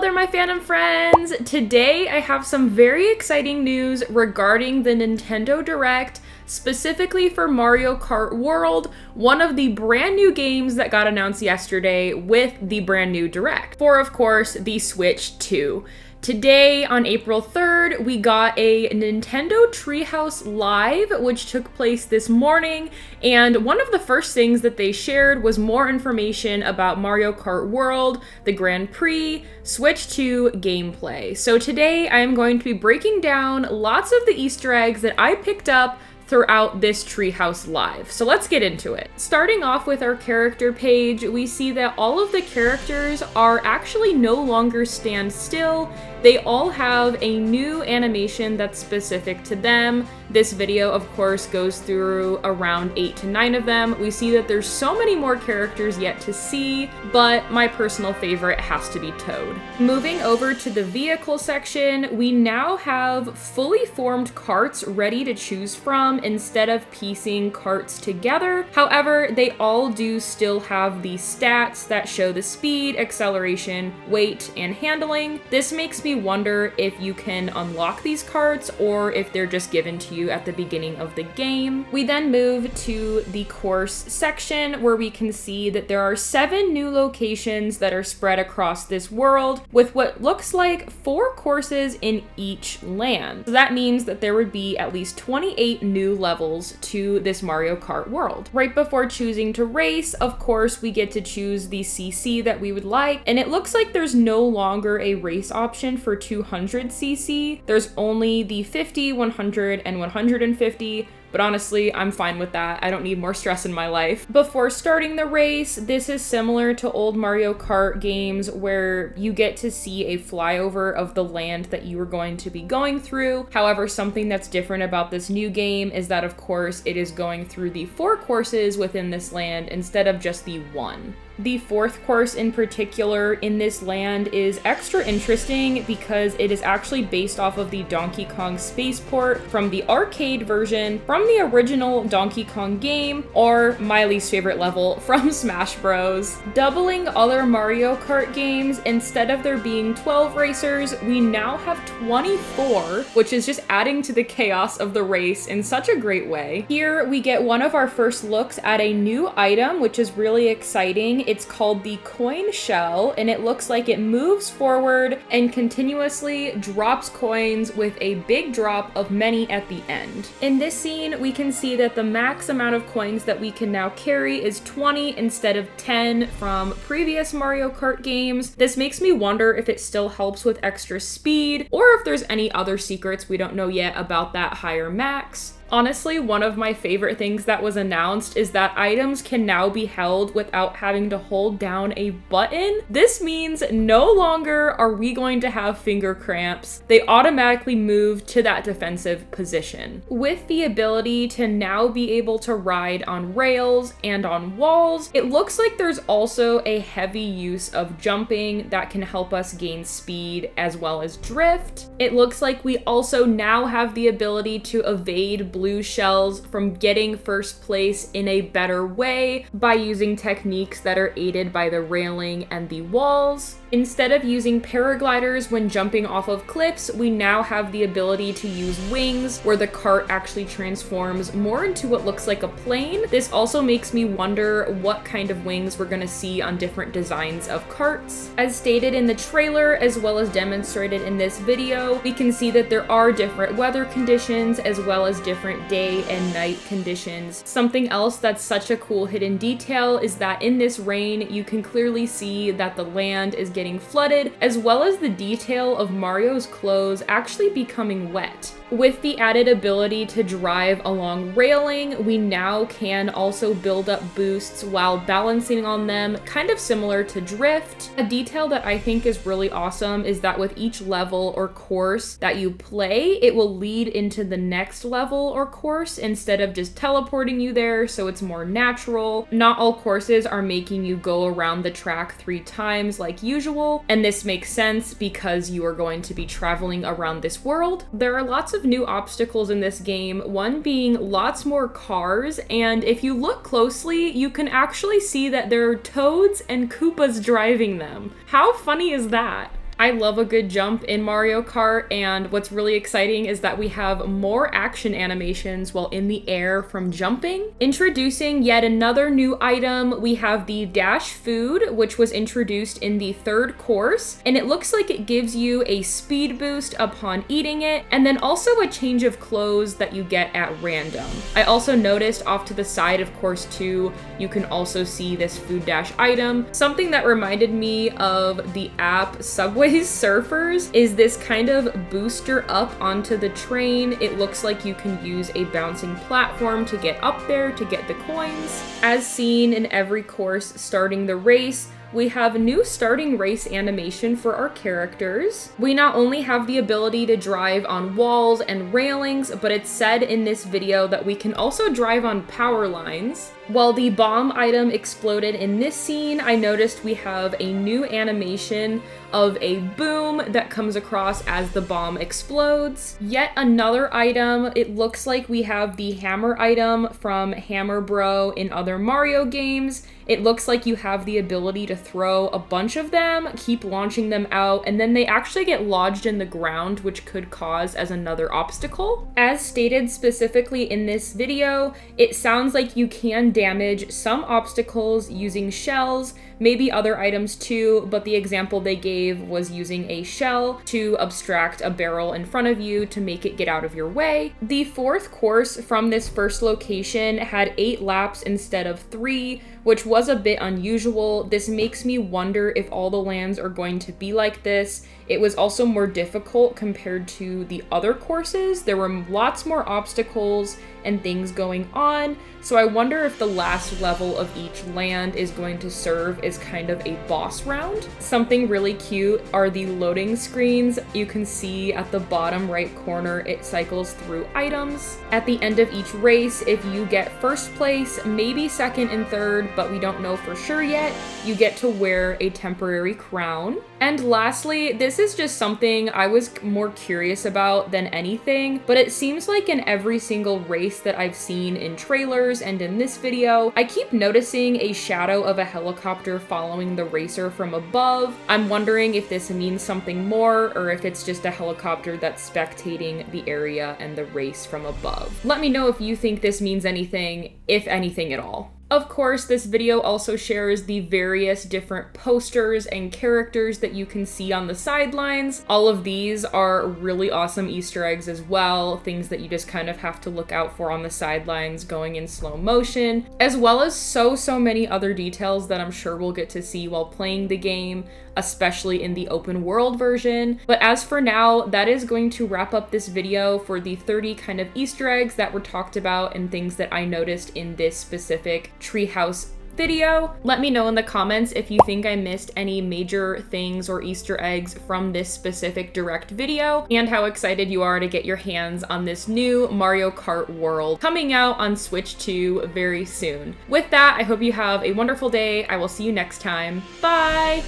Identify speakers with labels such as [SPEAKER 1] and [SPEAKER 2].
[SPEAKER 1] there, my fandom friends! Today I have some very exciting news regarding the Nintendo Direct, specifically for Mario Kart World, one of the brand new games that got announced yesterday with the brand new Direct, for of course the Switch 2. Today, on April 3rd, we got a Nintendo Treehouse Live, which took place this morning, and one of the first things that they shared was more information about Mario Kart World, the Grand Prix, Switch 2 gameplay. So today, I am going to be breaking down lots of the Easter eggs that I picked up throughout this Treehouse Live. So let's get into it. Starting off with our character page, we see that all of the characters are actually no longer stand still. They all have a new animation that's specific to them. This video, of course, goes through around 8 to 9 of them. We see that there's so many more characters yet to see, but my personal favorite has to be Toad. Moving over to the vehicle section, we now have fully formed carts ready to choose from instead of piecing carts together. However, they all do still have the stats that show the speed, acceleration, weight, and handling. This makes me wonder if you can unlock these carts or if they're just given to you at the beginning of the game. We then move to the course section where we can see that there are 7 new locations that are spread across this world with what looks like 4 courses in each land. So that means that there would be at least 28 new levels to this Mario Kart world. Right before choosing to race, of course, we get to choose the CC that we would like, and it looks like there's no longer a race option for 200cc. There's only the 50, 100, and 150, but honestly, I'm fine with that. I don't need more stress in my life. Before starting the race, this is similar to old Mario Kart games where you get to see a flyover of the land that you are going to be going through. However, something that's different about this new game is that, of course, it is going through the 4 courses within this land instead of just the 1. The 4th course in particular in this land is extra interesting because it is actually based off of the Donkey Kong spaceport from the arcade version from the original Donkey Kong game, or my least favorite level from Smash Bros. Doubling other Mario Kart games, instead of there being 12 racers, we now have 24, which is just adding to the chaos of the race in such a great way. Here we get one of our first looks at a new item, which is really exciting. It's called the coin shell, and it looks like it moves forward and continuously drops coins with a big drop of many at the end. In this scene, we can see that the max amount of coins that we can now carry is 20 instead of 10 from previous Mario Kart games. This makes me wonder if it still helps with extra speed or if there's any other secrets we don't know yet about that higher max. Honestly, one of my favorite things that was announced is that items can now be held without having to hold down a button. This means no longer are we going to have finger cramps. They automatically move to that defensive position. With the ability to now be able to ride on rails and on walls, it looks like there's also a heavy use of jumping that can help us gain speed as well as drift. It looks like we also now have the ability to evade blue shells from getting first place in a better way by using techniques that are aided by the railing and the walls. Instead of using paragliders when jumping off of cliffs, we now have the ability to use wings where the cart actually transforms more into what looks like a plane. This also makes me wonder what kind of wings we're going to see on different designs of carts. As stated in the trailer, as well as demonstrated in this video, we can see that there are different weather conditions as well as different day and night conditions. Something else that's such a cool hidden detail is that in this rain, you can clearly see that the land is getting flooded, as well as the detail of Mario's clothes actually becoming wet. With the added ability to drive along railing, we now can also build up boosts while balancing on them, kind of similar to drift. A detail that I think is really awesome is that with each level or course that you play, it will lead into the next level or course instead of just teleporting you there, so it's more natural. Not all courses are making you go around the track 3 times like usual, and this makes sense because you are going to be traveling around this world. There are lots of new obstacles in this game, one being lots more cars, and if you look closely, you can actually see that there are Toads and Koopas driving them. How funny is that? I love a good jump in Mario Kart, and what's really exciting is that we have more action animations while in the air from jumping. Introducing yet another new item, we have the Dash Food, which was introduced in the third course, and it looks like it gives you a speed boost upon eating it, and then also a change of clothes that you get at random. I also noticed off to the side of course 2, you can also see this Food Dash item. Something that reminded me of the app Subway Surfers is this kind of booster up onto the train. It looks like you can use a bouncing platform to get up there to get the coins. As seen in every course starting the race, we have a new starting race animation for our characters. We not only have the ability to drive on walls and railings, but it's said in this video that we can also drive on power lines. While the bomb item exploded in this scene, I noticed we have a new animation of a boom that comes across as the bomb explodes. Yet another item, it looks like we have the hammer item from Hammer Bro in other Mario games. It looks like you have the ability to throw a bunch of them, keep launching them out, and then they actually get lodged in the ground, which could cause as another obstacle. As stated specifically in this video, it sounds like you can damage some obstacles using shells, maybe other items too, but the example they gave was using a shell to obstruct a barrel in front of you to make it get out of your way. The fourth course from this first location had 8 laps instead of 3, which was a bit unusual. This makes me wonder if all the lands are going to be like this. It was also more difficult compared to the other courses. There were lots more obstacles and things going on, so I wonder if the last level of each land is going to serve as kind of a boss round. Something really cute are the loading screens. You can see at the bottom right corner, it cycles through items. At the end of each race, if you get first place, maybe second and third, but we don't know for sure yet, you get to wear a temporary crown. And lastly, this is just something I was more curious about than anything, but it seems like in every single race that I've seen in trailers and in this video, I keep noticing a shadow of a helicopter following the racer from above. I'm wondering if this means something more or if it's just a helicopter that's spectating the area and the race from above. Let me know if you think this means anything, if anything at all. Of course, this video also shares the various different posters and characters that you can see on the sidelines. All of these are really awesome Easter eggs as well, things that you just kind of have to look out for on the sidelines going in slow motion, as well as so many other details that I'm sure we'll get to see while playing the game, especially in the open world version. But as for now, that is going to wrap up this video for the 30 kind of Easter eggs that were talked about and things that I noticed in this specific Treehouse video. Let me know in the comments if you think I missed any major things or Easter eggs from this specific direct video, and how excited you are to get your hands on this new Mario Kart world coming out on Switch 2 very soon. With that, I hope you have a wonderful day. I will see you next time. Bye!